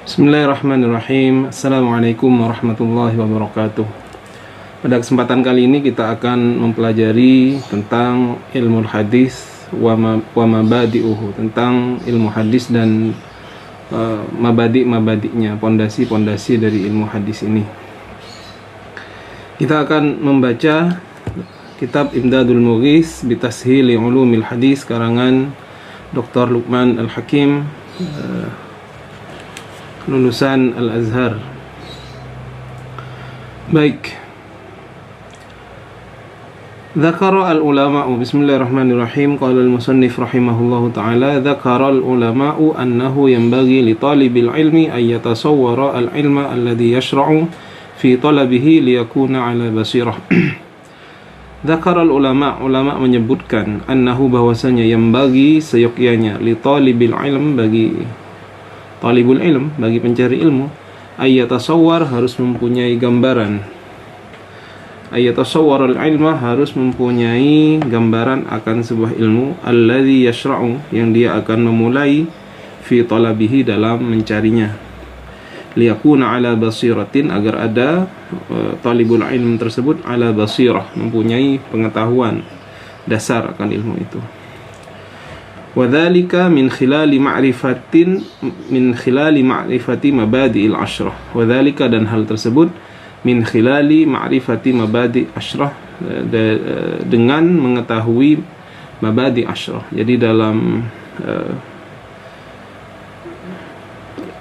Bismillahirrahmanirrahim. Assalamualaikum warahmatullahi wabarakatuh. Pada kesempatan kali ini kita akan mempelajari tentang ilmu hadis wa mabadi'uhu, tentang ilmu hadis dan mabadi'-mabadi'nya, pondasi-pondasi dari ilmu hadis ini. Kita akan membaca kitab Imdadul Mughis bi Tashili Ulumil Hadis karangan Dr. Luqman Al-Hakim, lulusan Al-Azhar. Baik. Dzakara al-ulama'u, bismillahirrahmanirrahim, qala al-musannif rahimahullahu ta'ala, dzakara al-ulama'u annahu yanbaghi li talibil ilmi an yatasawwara al-ilma alladhi yashra'u fi talabihi liyakuna ala basirah. Dzakara al-ulama', ulama menyebutkan, annahu bahwasanya yanbaghi seyogyanya li talibil ilm, bagi talibul ilm, bagi pencari ilmu, ayyatasawwar, harus mempunyai gambaran, ayyatasawwar al-ilma, harus mempunyai gambaran akan sebuah ilmu, alladhi yashra'u, yang dia akan memulai, fi talabihi, dalam mencarinya, liyakuna ala basiratin, agar ada talibul ilm tersebut ala basirah, mempunyai pengetahuan dasar akan ilmu itu. Wadzalika min khilali ma'rifati mabadi'il ashrah. Wadzalika, dan hal tersebut, min khilali ma'rifati mabadi' ashrah, dengan mengetahui mabadi' ashrah. Jadi dalam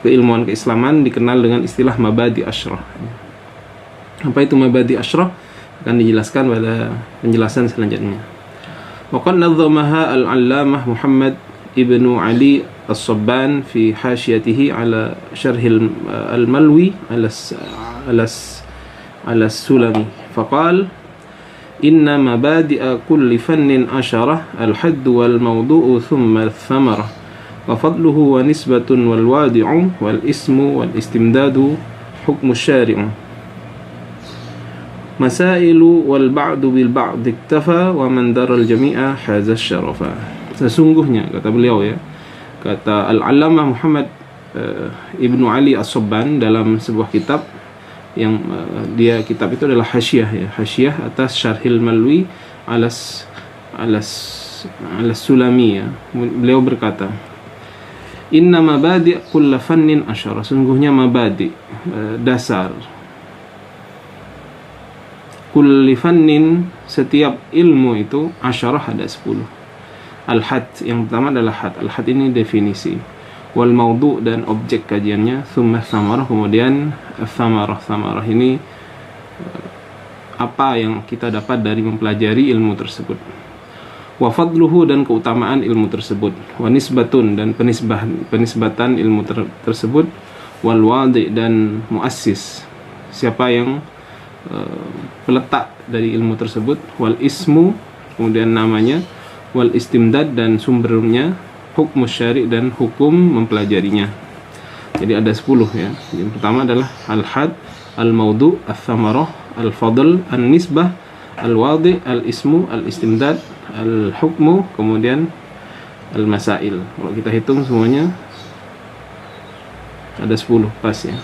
keilmuan keislaman dikenal dengan istilah mabadi' ashrah. Apa itu mabadi' ashrah? Akan dijelaskan pada penjelasan selanjutnya. Waqad nadhamaha al-allamah Muhammad ibnu Ali as-Sabban fi hasyatihi ala syarh al-Malwi ala sulami. Faqal inna mabadi'a kulli fannin asharah, al-hadd wal mawdu'u thumma al-thamara wa fadluhu wa nisbatun wal wadi'u wal ismu wal istimdadu hukmu syari'u masailu wal ba'du bil ba'd iktafa wa man daral jami'a haza syarafa. Sesungguhnya, kata beliau, ya, kata Al-Allamah Muhammad Ibnu Ali As-Sabban dalam sebuah kitab yang kitab itu adalah hasyiyah, ya, hasyiyah atas Syarhil Malwi alas Sulami, ya. Beliau berkata, inna mabadi' kulla fannin asyara, sungguhnya mabadi', dasar, kulli fannin, setiap ilmu itu, asyarah, ada 10. Al-had, yang pertama adalah had. Al-had ini definisi. Wal maudu', dan objek kajiannya. Thumma thamarah, kemudian thamarah. Thamarah ini apa yang kita dapat dari mempelajari ilmu tersebut. Wa fadluhu, dan keutamaan ilmu tersebut. Wa nisbatun, dan penisbatan ilmu tersebut. Wal wadi', dan muassis, siapa yang peletak dari ilmu tersebut. Wal ismu, kemudian namanya. Wal istimdad, dan sumbernya. Hukmu syari', dan hukum mempelajarinya. Jadi ada 10, ya. Yang pertama adalah al-had, al-maudu', al-thamarah, al-fadl, al-nisbah, al-wadi', al-ismu, al-istimdad, al-hukmu, kemudian al-masail. Kalau kita hitung semuanya ada 10 pas, ya.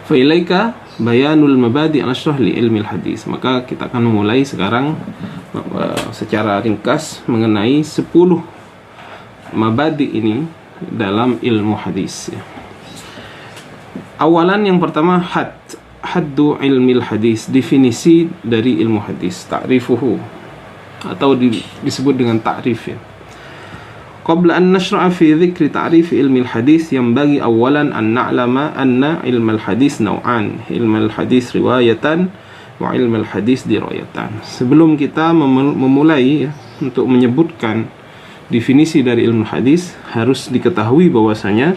Fa ilaika bayanul mabadi' al-ashrah li ilmi al-hadis. Maka kita akan memulai sekarang secara ringkas mengenai 10 mabadi' ini dalam ilmu hadis, ya. Awalan, yang pertama, haddu ilmil hadis, definisi dari ilmu hadis, ta'rifuhu, atau disebut dengan ta'rif, ya. Qabla an nashra'a fi dhikri ta'rif ilmi al-hadis, yang bagi awalan an na'lama anna ilmu al-hadis naw'an, ilmu al-hadis riwayatan wa ilmu al-hadis dirayatan. Sebelum kita memulai, ya, untuk menyebutkan definisi dari ilmu hadis, harus diketahui bahwasanya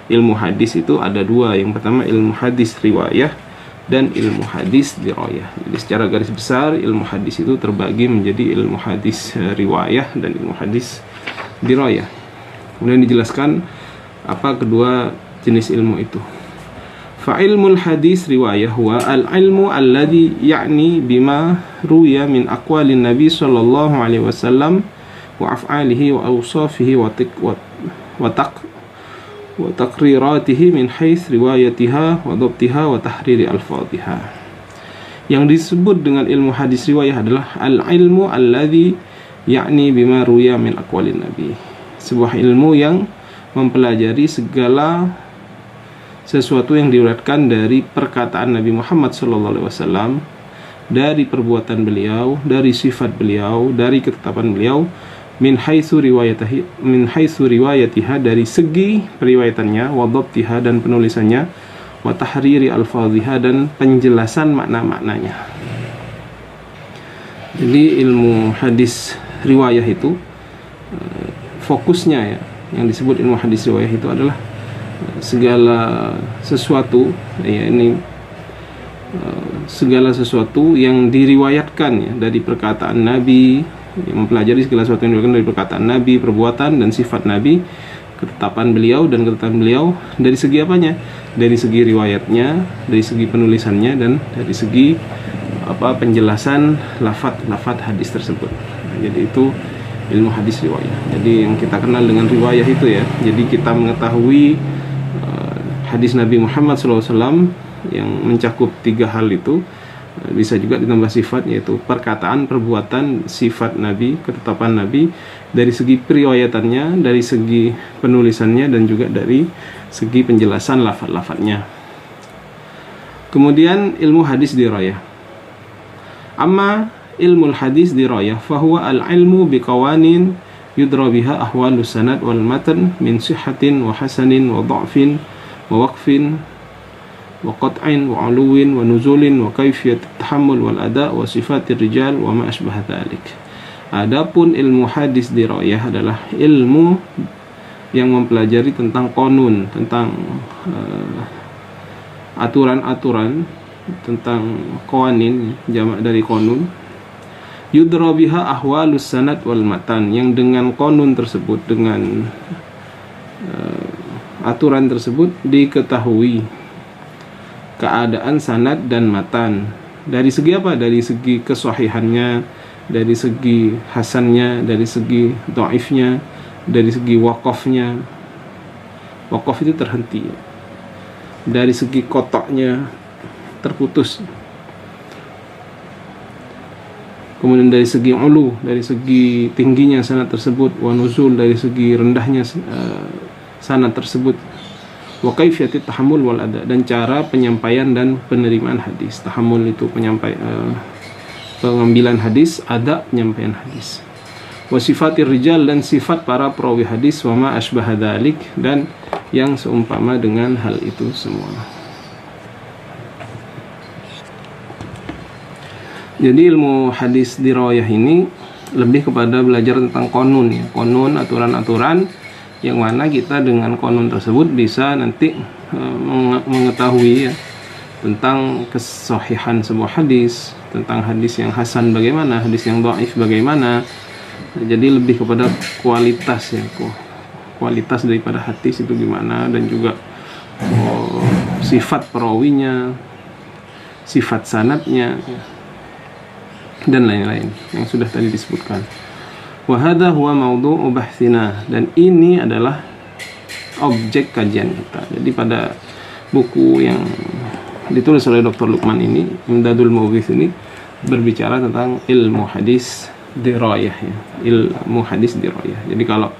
ilmu hadis itu ada 2. Yang pertama ilmu hadis riwayah dan ilmu hadis dirayah. Jadi secara garis besar ilmu hadis itu terbagi menjadi ilmu hadis riwayah dan ilmu hadis dirayah. Kemudian dijelaskan apa kedua jenis ilmu itu. Fa ilmul hadis riwayah huwa al-ilmu alladhi ya'ni bima ruya min aqwalin nabi sallallahu alaihi wasallam wa af'alihi wa awsafihi wa wa taqriratihi min haits riwayatiha wa dhabtiha wa tahriri alfadhiha. Yang disebut dengan ilmu hadis riwayah adalah al-ilmu alladhi yakni bima ruya min aqwalin nabi. Sebuah ilmu yang mempelajari segala sesuatu yang diriwayatkan dari perkataan Nabi Muhammad SAW, dari perbuatan beliau, dari sifat beliau, dari ketetapan beliau, min haitsu riwayatiha, dari segi periwayatannya, wa dhabtiha, dan penulisannya, wa tahriri alfadhiha, dan penjelasan makna-maknanya. Jadi ilmu hadis riwayah itu fokusnya ya, yang disebut ilmu hadis riwayah itu adalah segala sesuatu ya, ini segala sesuatu yang diriwayatkan ya, dari perkataan Nabi, yang mempelajari segala sesuatu yang diriwayatkan dari perkataan Nabi, perbuatan dan sifat Nabi, ketetapan beliau dan ketetapan beliau, dari segi apanya? Dari segi riwayatnya, dari segi penulisannya, dan dari segi penjelasan lafaz hadis tersebut. Jadi itu ilmu hadis riwayah. Jadi yang kita kenal dengan riwayah itu ya, jadi kita mengetahui hadis Nabi Muhammad SAW yang mencakup 3 hal itu. Bisa juga ditambah sifat, yaitu perkataan, perbuatan, sifat Nabi, ketetapan Nabi, dari segi periwayatannya, dari segi penulisannya, dan juga dari segi penjelasan lafaz-lafaznya. Kemudian ilmu hadis dirayah. Amma ilmu hadis dirayah fahuwa al-ilmu biqawanin yudra biha ahwalus sanad wal matan min sihhatin wa hasanin wa dha'fin wa waqfin wa qat'in wa 'uluwin wa nuzulin wa kaifiyat tahammul wal ada' wa sifatir rijal wa ma asbah dzalik. Adapun ilmu hadis dirayah adalah ilmu yang mempelajari tentang qanun, tentang aturan-aturan, tentang qawanin, jamak dari qanun. Yudra biha ahwalus sanad wal matan, yang dengan qanun tersebut, dengan aturan tersebut diketahui keadaan sanad dan matan. Dari segi apa? Dari segi kesahihannya, dari segi hasannya, dari segi dhaifnya, dari segi waqafnya. Waqaf itu terhenti. Dari segi qata'nya, terputus. Kemudian dari segi ulu, dari segi tingginya sanad tersebut, wa nuzul, dari segi rendahnya sanad tersebut, wa kaifiyatit tahammul wal ada, dan cara penyampaian dan penerimaan hadis. Tahammul itu pengambilan hadis, ada penyampaian hadis. Wa sifatir rijal, dan sifat para perawi hadis, wa ma asbah dzalik, dan yang seumpama dengan hal itu semua. Jadi ilmu hadis dirayah ini lebih kepada belajar tentang qanun ya, qanun, aturan-aturan, yang mana kita dengan qanun tersebut bisa nanti mengetahui ya, tentang kesahihan sebuah hadis, tentang hadis yang hasan bagaimana, hadis yang dhaif bagaimana. Jadi lebih kepada kualitas ya, kualitas daripada hadis itu gimana, dan juga sifat perawinya, sifat sanadnya, dan lain-lain yang sudah tadi disebutkan. Wa hadha huwa mawdu'u bahthina, dan ini adalah objek kajian kita. Jadi pada buku yang ditulis oleh Dr. Luqman ini, Imdadul Mughith ini, berbicara tentang ilmu hadis dirayah ya, ilmu hadis dirayah. Jadi kalau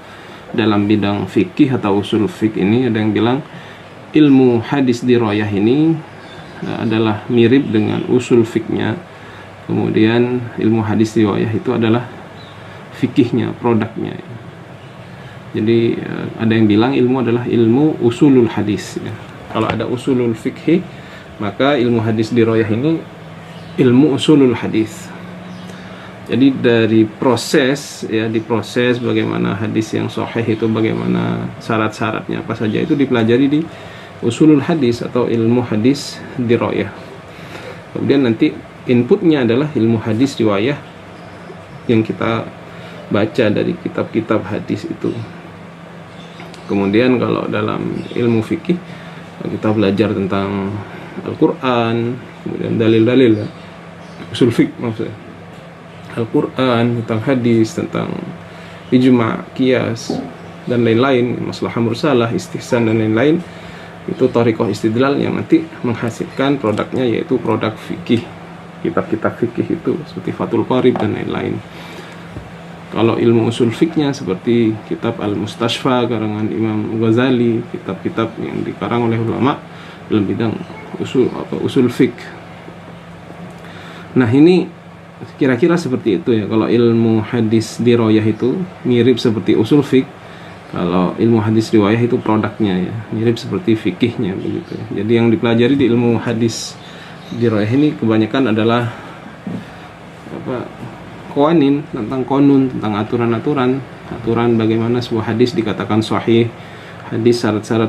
dalam bidang fikih atau usul fikih ini ada yang bilang ilmu hadis dirayah ini adalah mirip dengan usul fikihnya. Kemudian ilmu hadis riwayah itu adalah fikihnya, produknya. Jadi ada yang bilang ilmu adalah ilmu usulul hadis ya. Kalau ada usulul fikih, maka ilmu hadis dirayah ini ilmu usulul hadis. Jadi dari proses ya, diproses bagaimana hadis yang sahih itu, bagaimana syarat-syaratnya apa saja, itu dipelajari di usulul hadis atau ilmu hadis dirayah. Kemudian nanti inputnya adalah ilmu hadis riwayah yang kita baca dari kitab-kitab hadis itu. Kemudian kalau dalam ilmu fikih kita belajar tentang Al-Quran, kemudian dalil-dalil ya, usul fikih maksudnya, Al-Quran, tentang hadis, tentang ijma', qiyas, dan lain-lain, maslahah mursalah, istihsan dan lain-lain, itu thariqah istidlal yang nanti menghasilkan produknya yaitu produk fikih, kitab-kitab fikih itu seperti Fathul Qarib dan lain-lain. Kalau ilmu usul fikihnya seperti kitab Al-Mustashfa karangan Imam Ghazali, kitab-kitab yang dikarang oleh ulama dalam bidang usul fikih. Nah, ini kira-kira seperti itu ya. Kalau ilmu hadis dirayah itu mirip seperti usul fikih. Kalau ilmu hadis riwayah itu produknya ya, mirip seperti fikihnya begitu. Jadi yang dipelajari di ilmu hadis dirayah ini kebanyakan adalah qawanin, tentang konun, tentang aturan bagaimana sebuah hadis dikatakan sahih, hadis syarat-syarat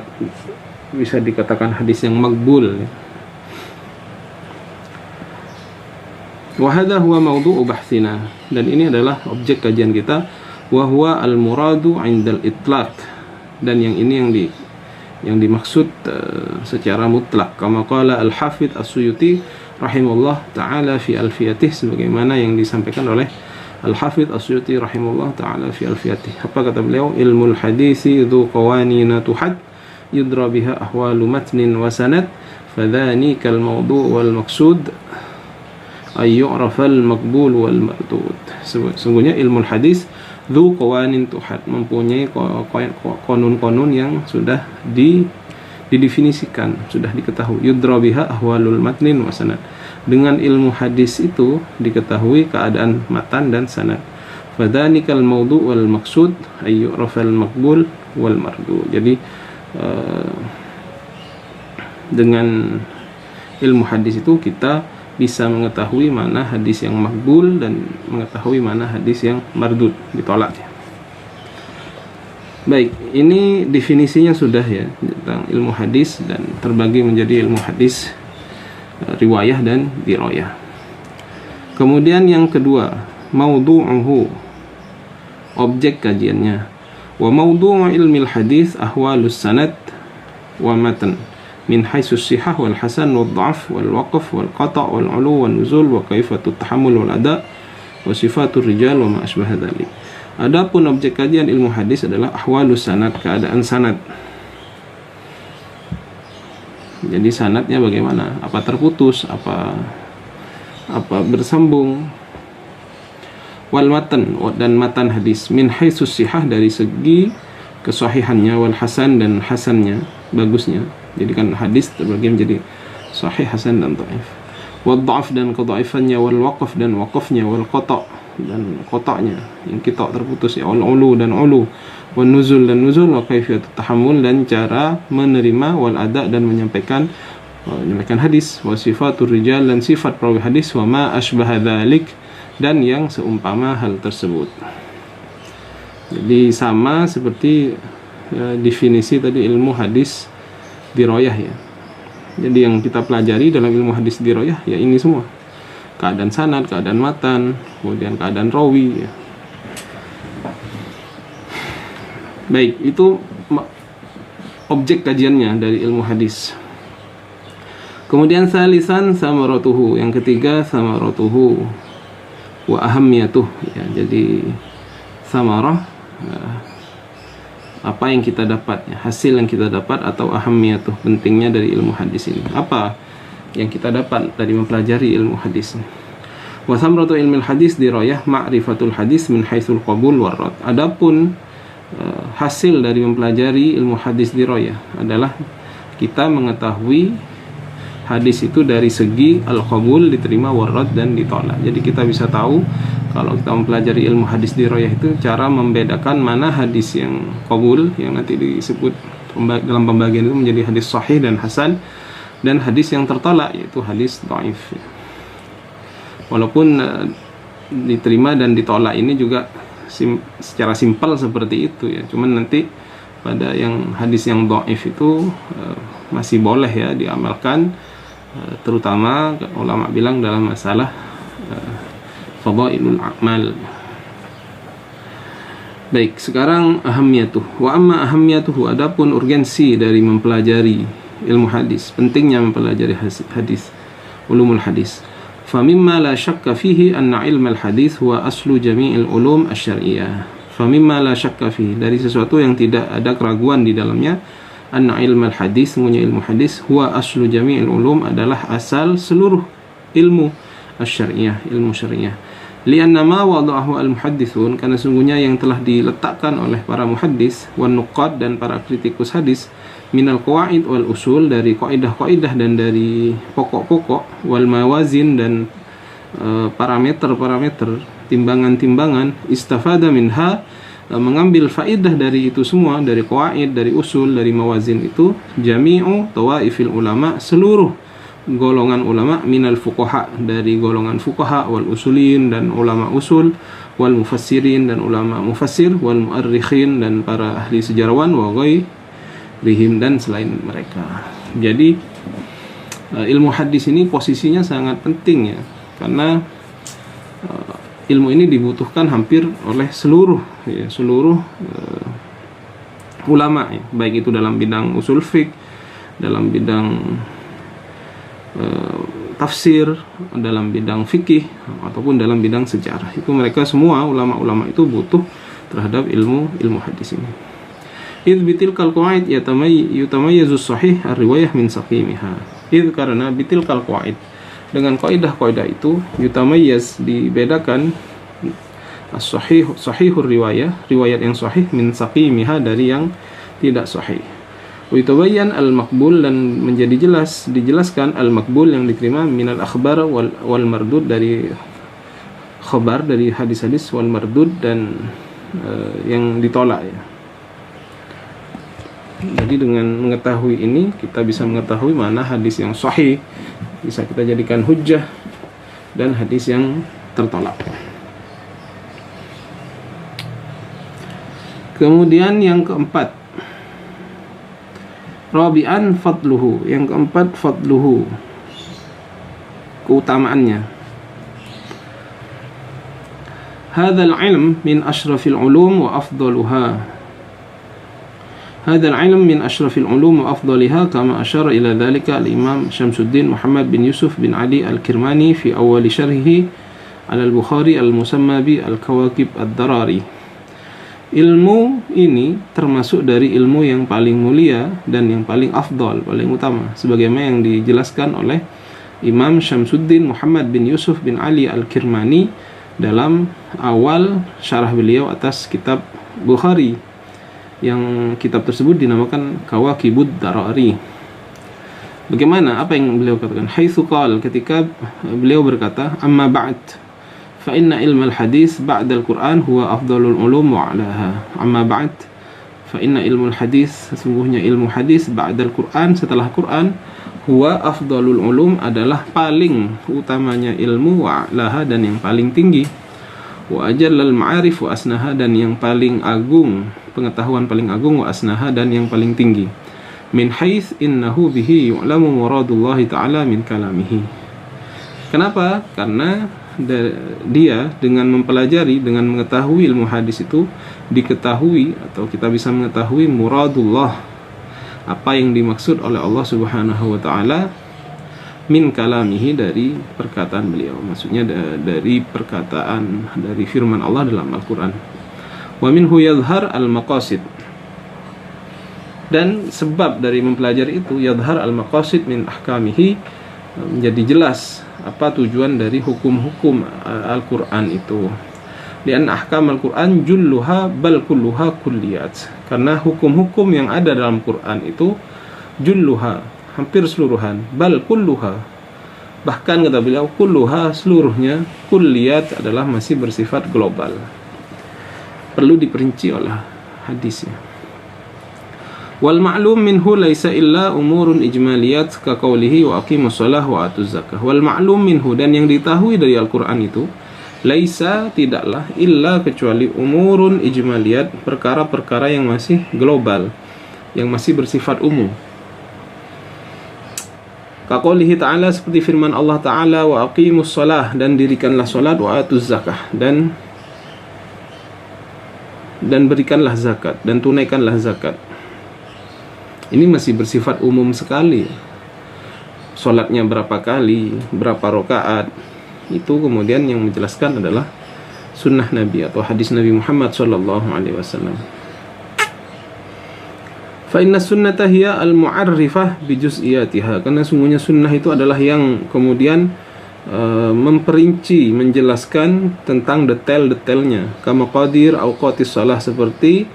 bisa dikatakan hadis yang maqbul ya. Wa hadha huwa mawdu'u bahthina, dan ini adalah objek kajian kita. Wa huwa al-muradu 'indal itlaq, dan yang ini yang dimaksud secara mutlak, kama qala al-Hafidz As-Suyuti rahimahullah taala fi alfiyatih, sebagaimana yang disampaikan oleh al-Hafidz As-Suyuti rahimahullah taala fi alfiyatih. Apa kata beliau? Ilmul hadisi dzu qawanina tuhad yudra biha ahwalu matnin wa sanad fadhanika al-mawdu' wal maqsud ay yu'rafa al-maqbul wal mardud. Sesungguhnya ilmu hadis dzu qawanin tuhad, mempunyai konun-konun yang sudah didefinisikan, sudah diketahui. Yudra biha ahwalul matnin wa sanad, dengan ilmu hadis itu diketahui keadaan matan dan sanad. Fadhanikal mawdu' wal maqsud ay yu'rafal maqbul wal mardud. Jadi dengan ilmu hadis itu kita bisa mengetahui mana hadis yang makbul dan mengetahui mana hadis yang mardud, ditolak ya. Baik, ini definisinya sudah ya tentang ilmu hadis, dan terbagi menjadi ilmu hadis riwayah dan dirayah. Kemudian yang kedua, mawdu'uhu, objek kajiannya. Wa mawdu'u ilmil hadis ahwalus sanad wa matan min haitsu sihah wal hasan wal dha'f wal waqf wal qata' wal 'ulu wan nuzul wa kaifatut tahammul wal ada' wa sifatur rijal wa ma asbaha dzalik. Adapun objek kajian ilmu hadis adalah ahwalus sanad, keadaan sanad. Jadi sanadnya bagaimana? Apa terputus, apa bersambung. Wal matan, dan matan hadis min haitsu sihah, dari segi kesahihannya, wal hasan, dan hasannya, bagusnya. Jadi kan hadis terbagi menjadi sahih, hasan, dan dhaif. Wal dha'f, dan kedhaifannya, wal waqf, dan waqafnya, wal qata', dan qata'nya, yang kita terputus ya, wal ulu, dan ulu, wal nuzul, dan nuzul, wa kaifiyatut tahammul, dan cara menerima, wal ada', dan menyampaikan hadis, wa sifatur rijal, dan sifat perawi hadis, wa ma asbaha dzalik, dan yang seumpama hal tersebut. Jadi sama seperti definisi tadi ilmu hadis dirayah ya. Jadi yang kita pelajari dalam ilmu hadis dirayah ya ini semua. Keadaan sanad, keadaan matan, kemudian keadaan rawi ya. Baik, itu objek kajiannya dari ilmu hadis. Kemudian salisan samaratuhu, yang ketiga samaratuhu wa ahammiyatuh ya. Jadi samarah apa yang kita dapat ya, hasil yang kita dapat, atau ahammiyatuh, pentingnya dari ilmu hadis ini. Apa yang kita dapat dari mempelajari ilmu hadis ini? Wa samratu ilmil hadis dirayah ma'rifatul hadis min haitsul qabul war rad. Adapun hasil dari mempelajari ilmu hadis dirayah adalah kita mengetahui hadis itu dari segi al-qabul, diterima, war-rad, dan ditolak. Jadi kita bisa tahu kalau kita mempelajari ilmu hadis dirayah itu cara membedakan mana hadis yang qabul, yang nanti disebut dalam pembagian itu menjadi hadis sahih dan hasan, dan hadis yang tertolak yaitu hadis dhaif. Walaupun diterima dan ditolak ini juga secara simpel seperti itu ya. Cuman nanti pada yang hadis yang dhaif itu masih boleh ya diamalkan, terutama ulama bilang dalam masalah fadailul a'mal. Baik, sekarang ahammiyatuh. Wa amma ahammiyatuhu, adapun urgensi dari mempelajari ilmu hadis, pentingnya mempelajari hadis, ulumul hadis. Fa mimma la syakka fihi anna ilmal hadis huwa aslu jami'il ulum asy-syar'iyyah. Famimma la syakka fi, dari sesuatu yang tidak ada keraguan di dalamnya, anna ilmu hadis, sungguhnya ilmu hadis, huwa aslu jami'il ulum, adalah asal seluruh ilmu asy-syar'iyyah, ilmu syariah. Lianna ma wada'ahu al-muhaddithun, karena sungguhnya yang telah diletakkan oleh para muhaddis, wan nuqad, dan para kritikus hadis, minal qawaid wal usul, dari kaidah-kaidah dan dari pokok-pokok, wal mawazin, dan parameter-parameter, timbangan-timbangan, istafada minha, mengambil faedah dari itu semua, dari qawaid, dari usul, dari mawazin itu, jami'u tawaifil ulama, seluruh golongan ulama, minal fuqaha, dari golongan fuqaha, wal usulin, dan ulama usul, wal mufassirin, dan ulama mufassir, wal muarrikhin, dan para ahli sejarawan, wa ghairihim, dan selain mereka. Jadi ilmu hadis ini posisinya sangat penting ya, karena ilmu ini dibutuhkan hampir oleh seluruh ulama ya, baik itu dalam bidang usul fiqh, dalam bidang tafsir, dalam bidang fikih, ataupun dalam bidang sejarah. Itu mereka semua ulama-ulama itu butuh terhadap ilmu hadis ini. Idh bitilkal qawaid yutamayyazu sahih ar-riwayah min saqimiha. Idh, karena bitilkal qawaid, dengan kaidah-kaidah itu, yutamayyaz, dibedakan, sahihur riwayah, riwayat yang sahih, min saqimiha, dari yang tidak sahih. Witabayyan al-maqbul, dan dijelaskan al-maqbul, yang diterima, minal akhbar wal mardud, dari khabar, dari hadis-hadis, wal mardud, dan yang ditolak ya. Jadi dengan mengetahui ini, kita bisa mengetahui mana hadis yang sahih, bisa kita jadikan hujjah, dan hadis yang tertolak. Kemudian yang keempat, Rabi'an fadluhu, yang keempat fadluhu, keutamaannya. Hadzal ilm min asyrafil ulum wa afdaluha. Hadzal ilm min asyrafil ulum wa afdaliha, kama asyara ila dzalika al-Imam Syamsuddin Muhammad bin Yusuf bin Ali al-Kirmani fi awal syarhihi ala al-Bukhari al-musamma bi al-Kawakib ad-Darari. Ilmu ini termasuk dari ilmu yang paling mulia dan yang paling afdal, paling utama, sebagaimana yang dijelaskan oleh Imam Syamsuddin Muhammad bin Yusuf bin Ali al-Kirmani dalam awal syarah beliau atas kitab Bukhari, yang kitab tersebut dinamakan Kawakibud Darari. Bagaimana, apa yang beliau katakan? Haitsu qala, ketika beliau berkata, amma ba'd, fa inna ilmal hadis ba'dal Qur'an huwa afdalul ulum wa 'alaha. Amma ba'd, fa inna ilmul hadis, sesungguhnya ilmu hadis, ba'dal Qur'an, setelah Qur'an, huwa afdalul ulum, adalah paling utamanya ilmu, wa 'alaha, dan yang paling tinggi, wa ajallal ma'arif wa asnaha, dan yang paling agung, pengetahuan paling agung, wa asnaha, dan yang paling tinggi. Min haits innahu bihi yu'lamu muradullahi ta'ala min kalamihi. Kenapa? Karena dia dengan mempelajari, dengan mengetahui ilmu hadis itu, diketahui atau kita bisa mengetahui muradullah, apa yang dimaksud oleh Allah Subhanahu wa taala, min kalamihi, dari perkataan beliau, maksudnya dari perkataan, dari firman Allah dalam Al-Qur'an. Wa minhu yadhhar al-maqasid, dan sebab dari mempelajari itu, yadhhar al-maqasid min ahkamihi, menjadi jelas apa tujuan dari hukum-hukum Al-Qur'an itu. Lian ahkam Al-Qur'an julluha bal kulluha kulliyat, karena hukum-hukum yang ada dalam Qur'an itu julluha, hampir seluruhan, bal kulluha, bahkan kata beliau kulluha, seluruhnya, kulliyat adalah masih bersifat global, perlu diperinci oleh hadisnya. Wal ma'lum minhu laisa illa umurun ijmaliyat ka qawlihi wa aqimus shalah wa atuz zakah. Wal ma'lum minhu, dan yang diketahui dari Al-Qur'an itu, laisa, tidaklah, illa, kecuali, umurun ijmaliyat, perkara-perkara yang masih global, yang masih bersifat umum. Ka qawlihi ta'ala, seperti firman Allah Ta'ala, wa aqimus shalah, dan dirikanlah salat, wa atuz zakah, dan berikanlah zakat, dan tunaikanlah zakat. Ini masih bersifat umum sekali. Sholatnya berapa kali, berapa rakaat, itu kemudian yang menjelaskan adalah sunnah Nabi atau hadis Nabi Muhammad sallallahu alaihi wasallam. Fa inna sunnata hiya al-mu'arrifah bi juz'iyatiha, karena sungguhnya sunnah itu adalah yang kemudian memperinci, menjelaskan tentang detail-detailnya. Kama qadir awqatis shalah, seperti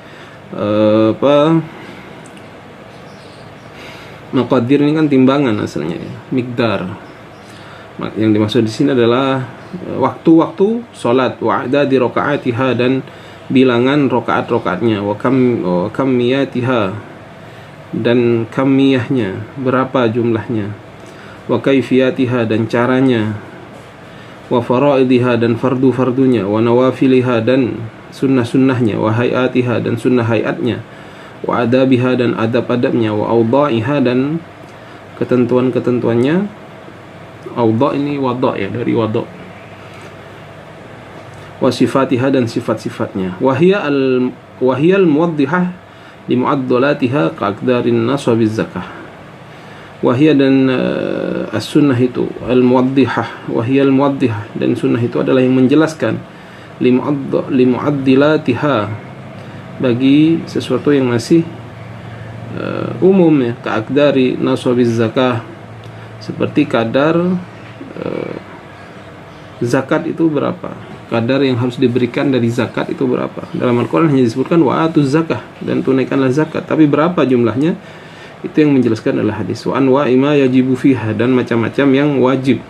maqadir ini kan timbangan asalnya ya, miqdar. Yang dimaksud di sini adalah waktu-waktu salat, wa adadi rakaatiha, dan bilangan rakaat-rakaatnya, wa kamiyatiha, dan kamiyahnya, berapa jumlahnya, wa kaifiyatiha, dan caranya, wa faraidiha, dan fardu-fardunya, wa nawafiliha, dan sunnah-sunnahnya, wa hayatiha, dan sunnah hayatnya, wa adabiha, dan adab-adabnya, wa awda'iha, dan ketentuan-ketentuannya. Awda' ini wada' ya, dari wada'. Wa sifatiha, dan sifat-sifatnya. Wa hiya al-muwaddihah li mu'addalatiha ka'aqdarin nas wa biz-zakah. Wahia, dan as-sunnah itu al-muwaddihah, wahia al-muwaddihah, dan sunnah itu adalah yang menjelaskan li mu'addilatiha, bagi sesuatu yang masih umum ya, ka'aqdari nasabiz zakah, seperti kadar zakat itu berapa, kadar yang harus diberikan dari zakat itu berapa. Dalam Al-Quran hanya disebutkan wa atuz zakah, dan tunaikanlah zakat, tapi berapa jumlahnya itu yang menjelaskan adalah hadis. Wa anwa'i ma yajibu fiha, dan macam-macam yang wajib.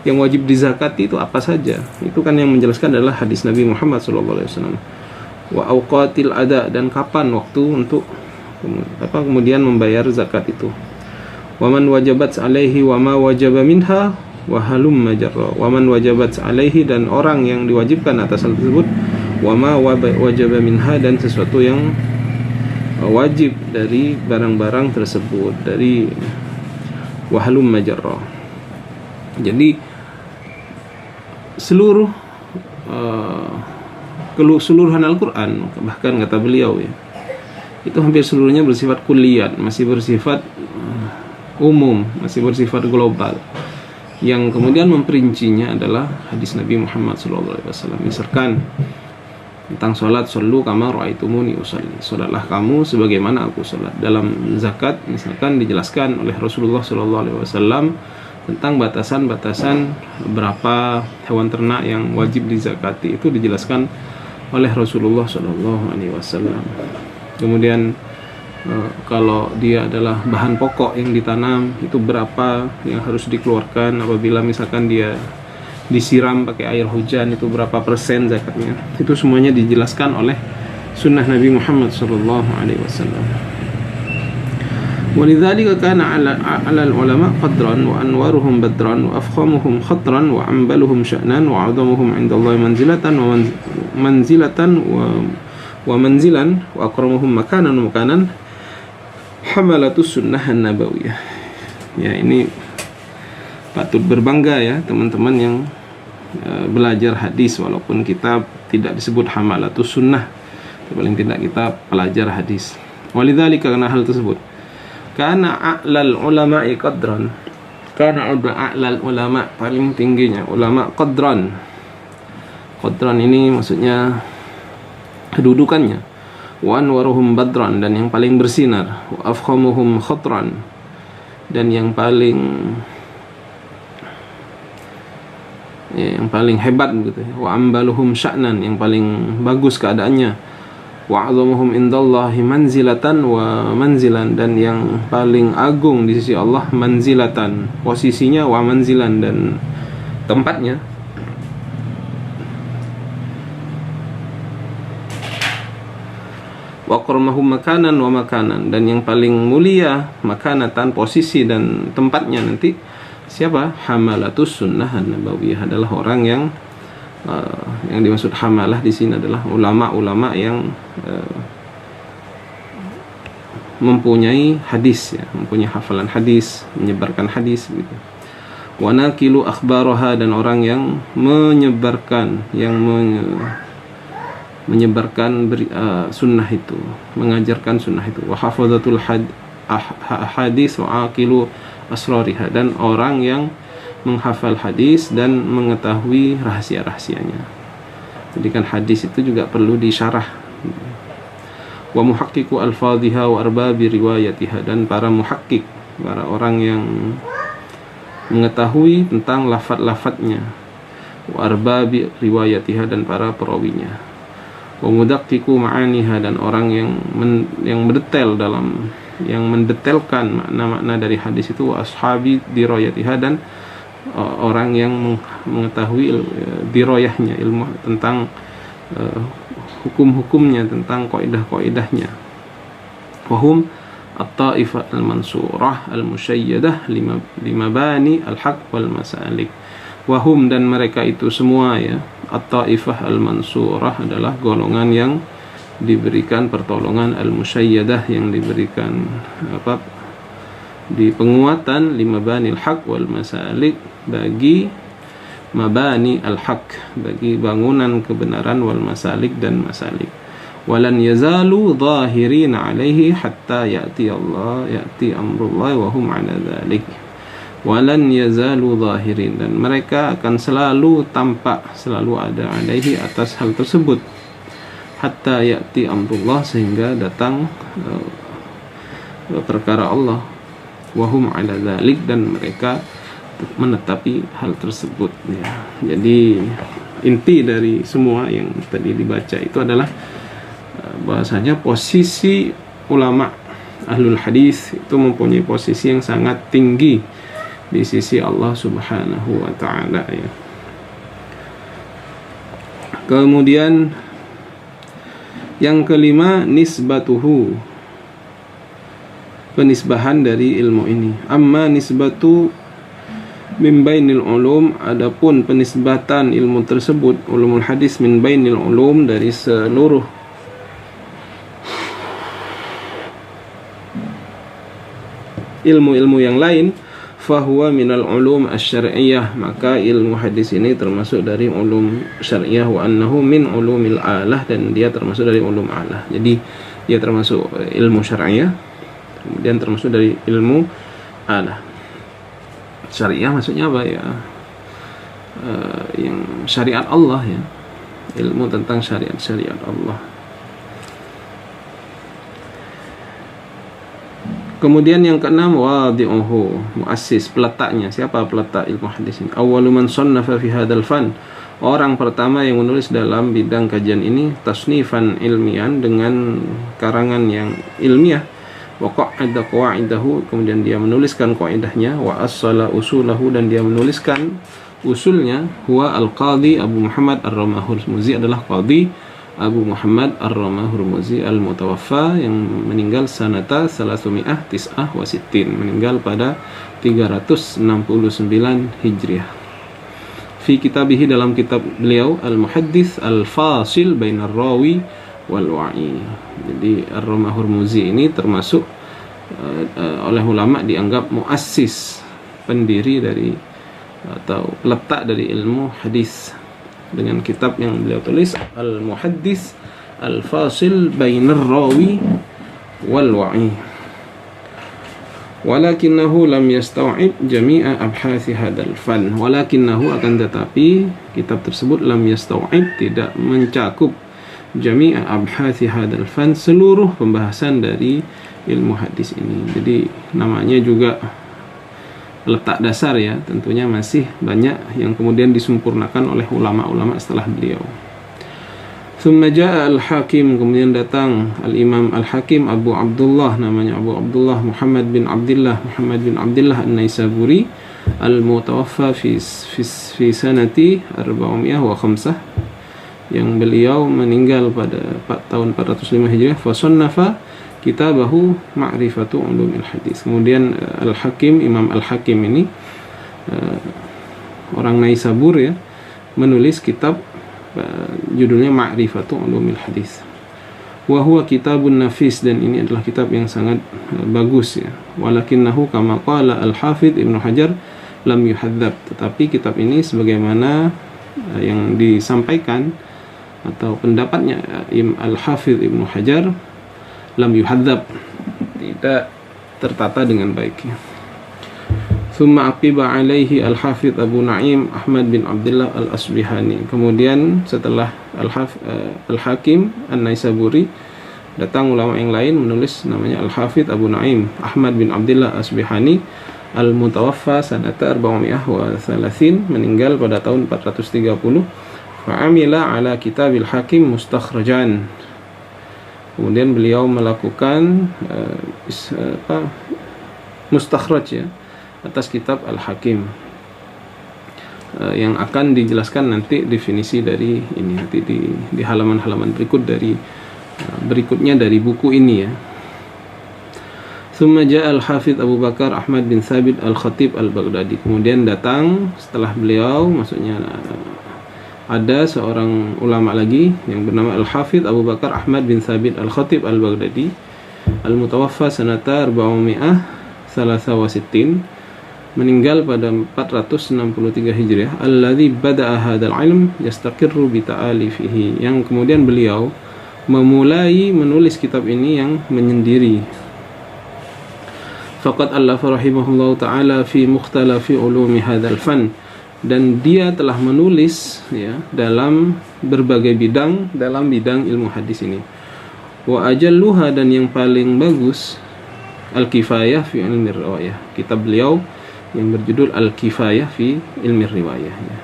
Yang wajib dizakati itu apa saja, itu kan yang menjelaskan adalah hadis Nabi Muhammad SAW. Wa awqatil ada, dan kapan waktu untuk kemudian membayar zakat itu. Wa man wajabat alaihi wa ma wajaba minha wa halum majarra. Wa man wajabat alaihi, dan orang yang diwajibkan atas hal tersebut, wa ma wajaba minha, dan sesuatu yang wajib dari barang-barang tersebut, dari wahalum majarrah. Jadi keseluruhan Al-Quran, bahkan kata beliau ya, itu hampir seluruhnya bersifat kulliyat, masih bersifat umum, masih bersifat global. Yang kemudian memperincinya adalah hadis Nabi Muhammad SAW. Misalkan tentang sholat, sallu kama ra'aitumuni usalli, sholatlah kamu sebagaimana aku sholat. Dalam zakat misalkan dijelaskan oleh Rasulullah SAW tentang batasan-batasan berapa hewan ternak yang wajib dizakati, itu dijelaskan oleh Rasulullah SAW. Kemudian kalau dia adalah bahan pokok yang ditanam, itu berapa yang harus dikeluarkan apabila misalkan dia disiram pakai air hujan, itu berapa persen zakatnya. Itu semuanya dijelaskan oleh sunnah Nabi Muhammad SAW. Walidzalika kana 'ala al-ulama qadran wa anwaruhum badran wa afkhamuhum khatran wa ambaluhum sya'nan wa 'azamuhum 'inda Allah manzilatan wa manzilan wa akramuhum makanan wa makanan hamalatus sunnah an-nabawiyah. Ya, ini patut berbangga ya teman-teman yang belajar hadis, walaupun kita tidak disebut hamalatus sunnah, paling tidak kita pelajar hadis. Walidzalika, karena hal tersebut, kana a'lal ulama'i qadran, kana a'lal ulama, paling tingginya ulama, qadran. Qadran ini maksudnya kedudukannya. Wa anwaruhum badran, dan yang paling bersinar. Wa afkhamuhum khatran, dan yang paling hebat begitu ya. Wa ambaluhum sya'nan, yang paling bagus keadaannya. Wa 'azamuhum indallahi manzilatan wa manzilan, dan yang paling agung di sisi Allah, manzilatan, posisinya, wa manzilan, dan tempatnya. Wa aqramahum makanan wa makanan, dan yang paling mulia makanatan, posisi dan tempatnya nanti siapa? Hamalatus sunnah an-nabawiyah, adalah orang yang dimaksud hamalah di sini adalah ulama-ulama yang mempunyai hadis ya, mempunyai hafalan hadis, menyebarkan hadis gitu. Wa naqilu akhbaraha, dan orang yang menyebarkan, menyebarkan sunnah itu, mengajarkan sunnah itu. Wa hafazatul hadis wa aqilu asrariha, dan orang yang menghafal hadis dan mengetahui rahasia-rahasianya. Jadi kan hadis itu juga perlu disyarah. Wa muhaqqiqu alfadhiha wa arbabi riwayatiha, dan para muhakkik, para orang yang mengetahui tentang lafaz-lafaznya, wa arbabi riwayatiha, dan para perawinya, wa mudaqqiqu ma'aniha, dan orang yang mendetail dalam, yang mendetailkan makna-makna dari hadis itu, wa ashabi dirayatiha, dan orang yang mengetahui dirayahnya, ilmu tentang hukum-hukumnya, tentang kaidah-kaidahnya. Wahum at-ta'ifah al-mansurah al-musyayyadah limabani al-haq wal masalik. Wahum, dan mereka itu semua ya, at-ta'ifah al-mansurah adalah golongan yang diberikan pertolongan, al-musyayyadah yang diberikan di penguatan, limabani al-haq wal masalik, bagi mabani al-haq, bagi bangunan kebenaran, wal masalik, dan masalik. Walan yazalu zahirin alaihi hatta ya'ti amrullah wa hum ala dzalik. Walan yazalu zahirin, dan mereka akan selalu tampak, selalu ada alaihi, atas hal tersebut, hatta ya'ti amrullah, sehingga datang perkara Allah, wahum ala dzalik, dan mereka menetapi hal tersebut ya. Jadi inti dari semua yang tadi dibaca itu adalah bahasanya posisi ulama ahlul hadis itu mempunyai posisi yang sangat tinggi di sisi Allah Subhanahu wa taala ya. Kemudian yang kelima, nisbatuhu, penisbahan dari ilmu ini. Amma nisbatu min bainil ulum, adapun penisbatan ilmu tersebut, ulumul hadis, min bainil ulum, dari seluruh ilmu-ilmu yang lain, fahuwa minal ulum asy-syar'iyyah, maka ilmu hadis ini termasuk dari ulum syariah, wa annahu min ulumil alah, dan dia termasuk dari ulum alah. Jadi dia termasuk ilmu syariah, kemudian termasuk dari ilmu alah. Syariah maksudnya apa ya? Yang syariat Allah ya, ilmu tentang syariat Allah. Kemudian yang keenam, wadi'uhu, muassis, peletaknya. Siapa peletak ilmu hadis ini? Awwalu man sannafa fi hadzal fan, orang pertama yang menulis dalam bidang kajian ini, tasnifan ilmian, dengan karangan yang ilmiah, wa qa'ada qawaidahu, kemudian dia menuliskan qaidahnya, wa as-sala usulahu, dan dia menuliskan usulnya, huwa al-qadhi Abu Muhammad ar-Ramah-Hurmuzi, adalah qadhi Abu Muhammad ar-Ramah-Hurmuzi al-mutawaffa, yang meninggal sanata 369, meninggal pada 369 Hijriah. Fi kitabihi, dalam kitab beliau, al-muhaddits al-fasil bainar rawi wal wa'i. Jadi ar-Ramah-Hurmuzi ini termasuk oleh ulama dianggap muassis, pendiri dari atau peletak dari ilmu hadis, dengan kitab yang beliau tulis, al-muhaddits al-fasil bainar rawi wal wa'i. Walakinahu lam yastau'ib jami'a abhathi hadzal fan, walakinahu, akan tetapi kitab tersebut, lam yastau'ib, tidak mencakup, jami'a abhathi hadzal fan, seluruh pembahasan dari ilmu hadis ini. Jadi namanya juga letak dasar ya, tentunya masih banyak yang kemudian disempurnakan oleh ulama-ulama setelah beliau. Thumma ja'a al-Hakim, kemudian datang al-Imam al-Hakim Abu Abdullah, namanya Abu Abdullah Muhammad bin Abdullah an-Naisaburi, al-mutawaffa fi sanati 405, yang beliau meninggal pada tahun 405 Hijriah. Fa sannafa kitabahu Ma'rifatu Ulumil Hadis. Kemudian Al-Hakim, Imam Al-Hakim ini orang Naisabur ya, menulis kitab judulnya Ma'rifatu Ulumil Hadis. Wa huwa kitabun nafis, dan ini adalah kitab yang sangat bagus ya. Walakinnahu kama qala Al-Hafidz Ibnu Hajar lam yuhadzab, tetapi kitab ini sebagaimana yang disampaikan atau pendapatnya Al-Hafidz Ibnu Hajar, lam yuhadzab, tidak tertata dengan baik. Thumma aqiba alaihi al-Hafidh Abu Naim Ahmad bin Abdullah al-Asbihani. Kemudian setelah Al-Hakim An-Naisaburi, datang ulama yang lain menulis namanya Al-Hafidh Abu Naim Ahmad bin Abdullah al-Asbihani, al-mutawaffa sanata 430, meninggal pada tahun 430. Fa'amila ala kitabil Hakim mustakhrajan. Kemudian beliau melakukan mustakhraj ya atas kitab Al-Hakim, yang akan dijelaskan nanti definisi dari ini nanti di halaman-halaman berikutnya dari buku ini ya. Thumma ja'a al-Hafidh Abu Bakar Ahmad bin Thabit al-Khatib al-Baghdadi. Kemudian datang setelah beliau, maksudnya ada seorang ulama lagi yang bernama Al-Hafidh Abu Bakar Ahmad bin Thabit al-Khatib al-Baghdadi, al-mutawaffa sanata 463, meninggal pada 463 Hijriah. Alladzi bada'a hadzal ilm yastaqirru bi ta'alifihi, yang kemudian beliau memulai menulis kitab ini yang menyendiri. Faqad allafa rahimahullahu ta'ala fi mukhtalafi ulumi hadzal fan, dan dia telah menulis ya dalam berbagai bidang dalam bidang ilmu hadis ini. Wa ajalluha, dan yang paling bagus, Al-Kifayah fi ilmi riwayah, kitab beliau yang berjudul Al-Kifayah fi ilmi riwayah ya.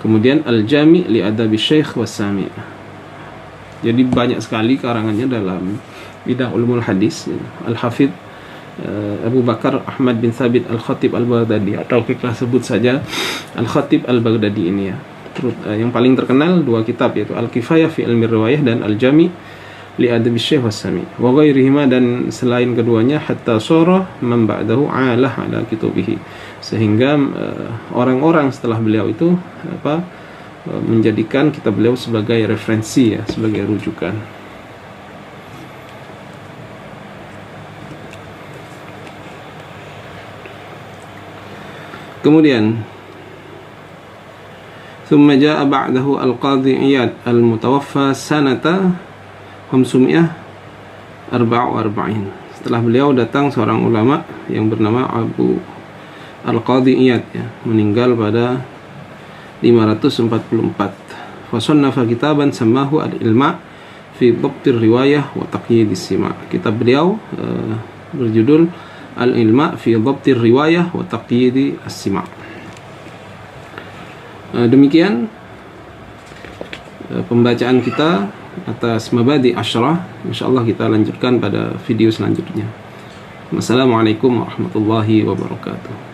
Kemudian Al-Jami' li adabi Syekh was-Sami'. Jadi banyak sekali karangannya dalam bidang ulumul hadis ya. Al-Hafidh Abu Bakar Ahmad bin Thabit Al-Khatib Al-Baghdadi, atau kita sebut saja Al-Khatib Al-Baghdadi ini ya. Yang paling terkenal dua kitab, yaitu Al-Kifayah fi ilmi riwayah dan Al-Jami' li adabi Syekh was-Sami'. Wa ghairihima, dan selain keduanya, hatta sara man ba'dahu alah ala kitubihi, sehingga orang-orang setelah beliau itu menjadikan kitab beliau sebagai referensi ya, sebagai rujukan. Kemudian thumma jaa ba'dahu al-Qadhi Iyad al-mutawaffa sanata 544. Setelah beliau datang seorang ulama yang bernama Abu Al-Qadhi Iyad ya, meninggal pada 544. Fa sannafa kitaban samahu al-ilma fi dhabtir riwayah wa taqyidis sima'. Kitab beliau berjudul Al-Ilma fi dhabtir riwayah wa taqyidi as-sima'. Demikian pembacaan kita atas Mabadi Asyrah. InsyaAllah kita lanjutkan pada video selanjutnya. Wassalamualaikum warahmatullahi wabarakatuh.